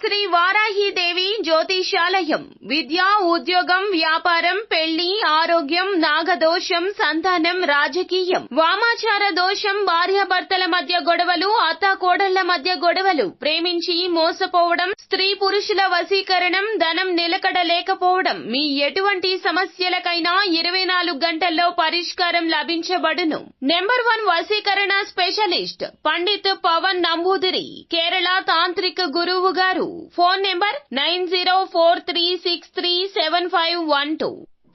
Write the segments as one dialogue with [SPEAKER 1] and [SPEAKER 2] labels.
[SPEAKER 1] శ్రీ వారాహీదేవి జ్యోతిషాలయం విద్య, ఉద్యోగం, వ్యాపారం, పెళ్లి, ఆరోగ్యం, నాగదోషం, సంతానం, రాజకీయం, వామాచార దోషం, భార్యాభర్తల మధ్య గొడవలు, అత్తాకోడళ్ల మధ్య గొడవలు, ప్రేమించి మోసపోవడం, స్త్రీ పురుషుల వశీకరణం, ధనం నిలకడ లేకపోవడం, మీ ఎటువంటి సమస్యలకైనా 24 గంటల్లో పరిష్కారం లభించబడును. నెంబర్ 1 వశీకరణ స్పెషలిస్ట్ పండిత్ పవన్ నంబూదిరి, కేరళ తాంత్రిక గురువు గారు. Phone number 9043637512.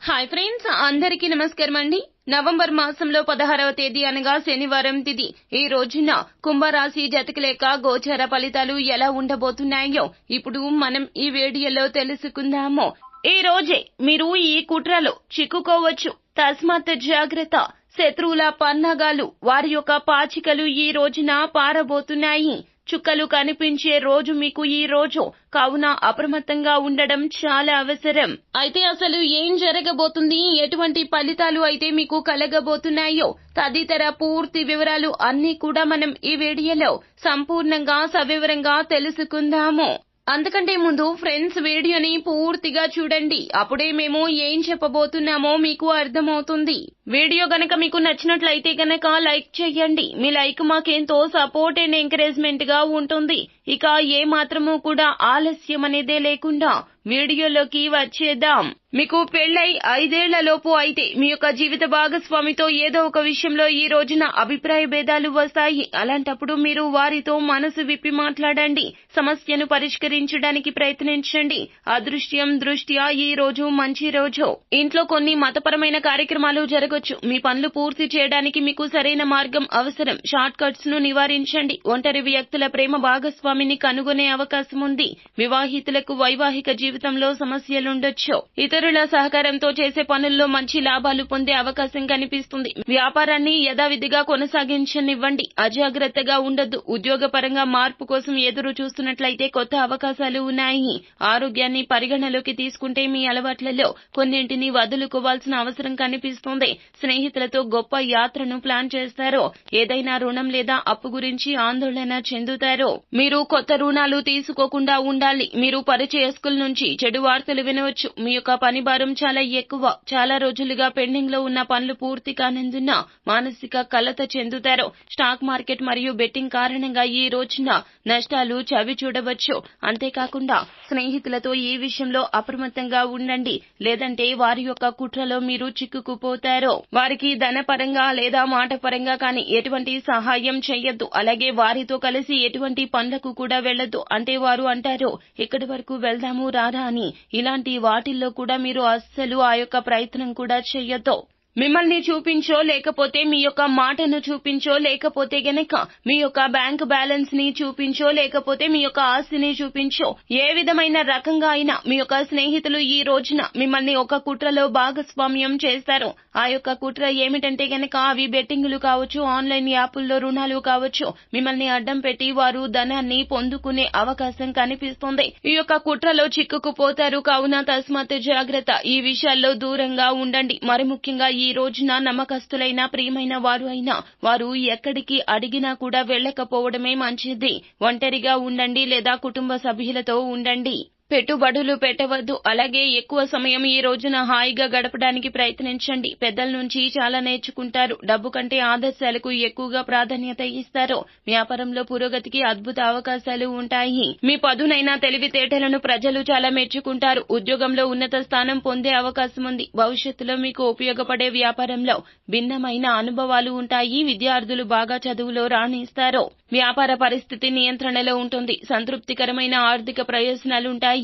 [SPEAKER 1] హాయ్ ఫ్రెండ్స్, అందరికీ నమస్కారం అండి. నవంబర్ మాసంలో 16వ తేదీ అనగా శనివారం తిథి. ఈ రోజున కుంభరాశి జతకలేక గోచార ఫలితాలు ఎలా ఉండబోతున్నాయో ఇప్పుడు మనం ఈ వీడియోలో తెలుసుకుందాము. ఈ రోజే మీరు ఈ కుట్రలో చిక్కుకోవచ్చు, తస్మాత్ జాగ్రత్త. శత్రువుల పన్నాగాలు, వారి యొక్క పాచికలు ఈ రోజున పారబోతున్నాయి. చుక్కలు కనిపించే రోజు మీకు ఈ రోజు, కావున అప్రమత్తంగా ఉండడం చాలా అవసరం. అయితే అసలు ఏం జరగబోతుంది, ఎటువంటి ఫలితాలు అయితే మీకు కలగబోతున్నాయో తదితర పూర్తి వివరాలు అన్ని కూడా మనం ఈ వీడియోలో సంపూర్ణంగా సవివరంగా తెలుసుకుందాము. అంతకంటే ముందు ఫ్రెండ్స్, వీడియోని పూర్తిగా చూడండి, అప్పుడే మేము ఏం చెప్పబోతున్నామో మీకు అర్థమవుతుంది. వీడియో గనక మీకు నచ్చినట్లయితే గనక లైక్ చేయండి. మీ లైక్ మాకెంతో సపోర్ట్ అండ్ ఎంకరేజ్మెంట్ గా ఉంటుంది. ఇక ఏ మాత్రము కూడా ఆలస్యం అనేదే లేకుండా వీడియోలోకి వచ్చేద్దాం. మీకు పెళ్లై 5 ఏళ్లలోపు అయితే మీ యొక్క జీవిత భాగస్వామితో ఏదో ఒక విషయంలో ఈ రోజున అభిప్రాయ భేదాలు వస్తాయి. అలాంటప్పుడు మీరు వారితో మనసు విప్పి మాట్లాడండి, సమస్యను పరిష్కరించడానికి ప్రయత్నించండి. అదృష్టం దృష్ట్యా ఈ రోజు మంచి రోజు. ఇంట్లో కొన్ని మతపరమైన కార్యక్రమాలు జరగొచ్చు. మీ పనులు పూర్తి చేయడానికి మీకు సరైన మార్గం అవసరం. షార్ట్ కట్స్ ను నివారించండి. ఒంటరి వ్యక్తుల ప్రేమ భాగస్వామిని కనుగొనే అవకాశం ఉంది. వివాహితులకు వైవాహిక జీవితంలో సమస్యలుండొచ్చు. ఇతరుల సహకారంతో చేసే పనుల్లో మంచి లాభాలు పొందే అవకాశం కనిపిస్తుంది. వ్యాపారాన్ని యథావిధిగా కొనసాగించనివ్వండి, అజాగ్రత్తగా ఉండొద్దు. ఉద్యోగపరంగా మార్పు కోసం ఎదురు చూస్తున్నట్లయితే కొత్త అవకాశాలు ఉన్నాయి. ఆరోగ్యాన్ని పరిగణలోకి తీసుకుంటే మీ అలవాట్లలో కొన్నింటిని వదులుకోవాల్సిన అవసరం కనిపిస్తుంది. స్నేహితులతో గొప్ప యాత్రను ప్లాన్ చేస్తారు. ఏదైనా రుణం లేదా అప్పు గురించి ఆందోళన చెందుతారు. మీరు కొత్త రుణాలు తీసుకోకుండా ఉండాలి. మీరు పరిచయస్తుల నుంచి చెడు వార్తలు వినవచ్చు. మీ యొక్క పని భారం చాలా ఎక్కువ. చాలా రోజులుగా పెండింగ్ లో ఉన్న పనులు పూర్తి కానందున మానసిక కలత చెందుతారు. స్టాక్ మార్కెట్ మరియు బెట్టింగ్ కారణంగా ఈ రోజున నష్టాలు చవి చూడవచ్చు. అంతేకాకుండా స్నేహితులతో ఈ విషయంలో అప్రమత్తంగా ఉండండి, లేదంటే వారి యొక్క కుట్రలో మీరు చిక్కుకుపోతారు. వారికి ధనపరంగా లేదా మాట పరంగా కానీ ఎటువంటి సహాయం చేయొద్దు. అలాగే వారితో కలిసి ఎటువంటి పనులకు కూడా వెళ్లొద్దు. అంటే వారు అంటారు, ఇక్కడి వరకు వెళ్దాము రారా అని. ఇలాంటి వాటిల్లో కూడా మీరు అస్సలు ఆ యొక్క ప్రయత్నం కూడా చెయ్యొద్దు. మిమ్మల్ని చూపించో, లేకపోతే మీ యొక్క మాటను చూపించో, లేకపోతే గనక మీ యొక్క బ్యాంక్ బ్యాలెన్స్ ని చూపించో, లేకపోతే మీ యొక్క ఆస్తిని చూపించో, ఏ విధమైన రకంగా అయినా మీ యొక్క స్నేహితులు ఈ రోజున మిమ్మల్ని ఒక కుట్రలో భాగస్వామ్యం చేస్తారు. ఆ యొక్క కుట్ర ఏమిటంటే గనక అవి బెట్టింగులు కావచ్చు, ఆన్లైన్ యాపుల్లో రుణాలు కావచ్చు. మిమ్మల్ని అడ్డం పెట్టి వారు ధనాన్ని పొందుకునే అవకాశం కనిపిస్తుంది. ఈ యొక్క కుట్రలో చిక్కుకుపోతారు. కావున తస్మాత్ జాగ్రత్త. ఈ విషయాల్లో దూరంగా ఉండండి. మరి ముఖ్యంగా ఈ రోజున నమ్మకస్తులైన ప్రియమైన వారు అయినా వారు ఎక్కడికి అడిగినా కూడా వెళ్లకపోవడమే మంచిది. ఒంటరిగా ఉండండి లేదా కుటుంబ సభ్యులతో ఉండండి. పెట్టుబడులు పెట్టవద్దు. అలాగే ఎక్కువ సమయం ఈ రోజున హాయిగా గడపడానికి ప్రయత్నించండి. పెద్దల నుంచి చాలా నేర్చుకుంటారు. డబ్బు కంటే ఆదర్శాలకు ఎక్కువగా ప్రాధాన్యత ఇస్తారు. వ్యాపారంలో పురోగతికి అద్భుత అవకాశాలు ఉంటాయి. మీ పదునైన తెలివితేటలను ప్రజలు చాలా మెచ్చుకుంటారు. ఉద్యోగంలో ఉన్నత స్థానం పొందే అవకాశం ఉంది. భవిష్యత్తులో మీకు ఉపయోగపడే వ్యాపారంలో భిన్నమైన అనుభవాలు ఉంటాయి. విద్యార్థులు బాగా చదువులో రాణిస్తారు. వ్యాపార పరిస్థితి నియంత్రణలో ఉంటుంది. సంతృప్తికరమైన ఆర్థిక ప్రయోజనాలు ఉంటాయి.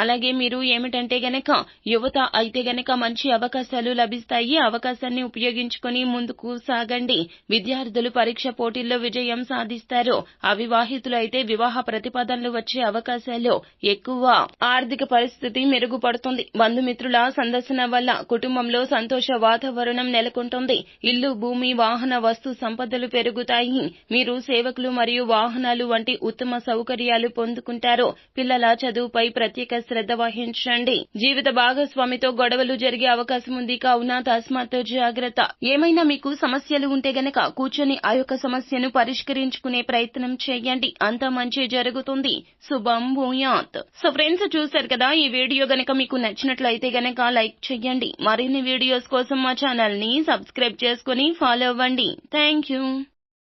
[SPEAKER 1] అలాగే మీరు ఏమిటంటే గనక యువత అయితే గనక మంచి అవకాశాలు లభిస్తాయి. అవకాశాన్ని ఉపయోగించుకొని ముందుకు సాగండి. విద్యార్థులు పరీక్ష పోటీల్లో విజయం సాధిస్తారు. అవివాహితులు అయితే వివాహ ప్రతిపాదనలు వచ్చే అవకాశాలు ఎక్కువ. ఆర్థిక పరిస్థితి మెరుగుపడుతుంది. బంధుమిత్రుల సందర్శన వల్ల కుటుంబంలో సంతోష వాతావరణం నెలకొంటుంది. ఇల్లు, భూమి, వాహన వస్తు సంపదలు పెరుగుతాయి. మీరు సేవకులు మరియు వాహనాలు వంటి ఉత్తమ సౌకర్యాలు పొందుకుంటారు. పిల్లల చదువుపై ప్రత్యేక శ్రద్ధ వహించండి. జీవిత భాగస్వామితో గొడవలు జరిగే అవకాశం ఉంది కావున తస్మాత్ జాగ్రత్త. ఏమైనా మీకు సమస్యలు ఉంటే గనక కూర్చొని ఆ యొక్క సమస్యను పరిష్కరించుకునే ప్రయత్నం చేయండి. అంతా మంచి జరుగుతుంది. శుభం భూయాత్. సో ఫ్రెండ్స్, చూశారు కదా, ఈ వీడియో గనక మీకు నచ్చినట్లయితే గనక లైక్ చేయండి. మరిన్ని వీడియోస్ కోసం మా ఛానల్ ని సబ్స్క్రైబ్ చేసుకుని ఫాలో అవ్వండి. Thank you.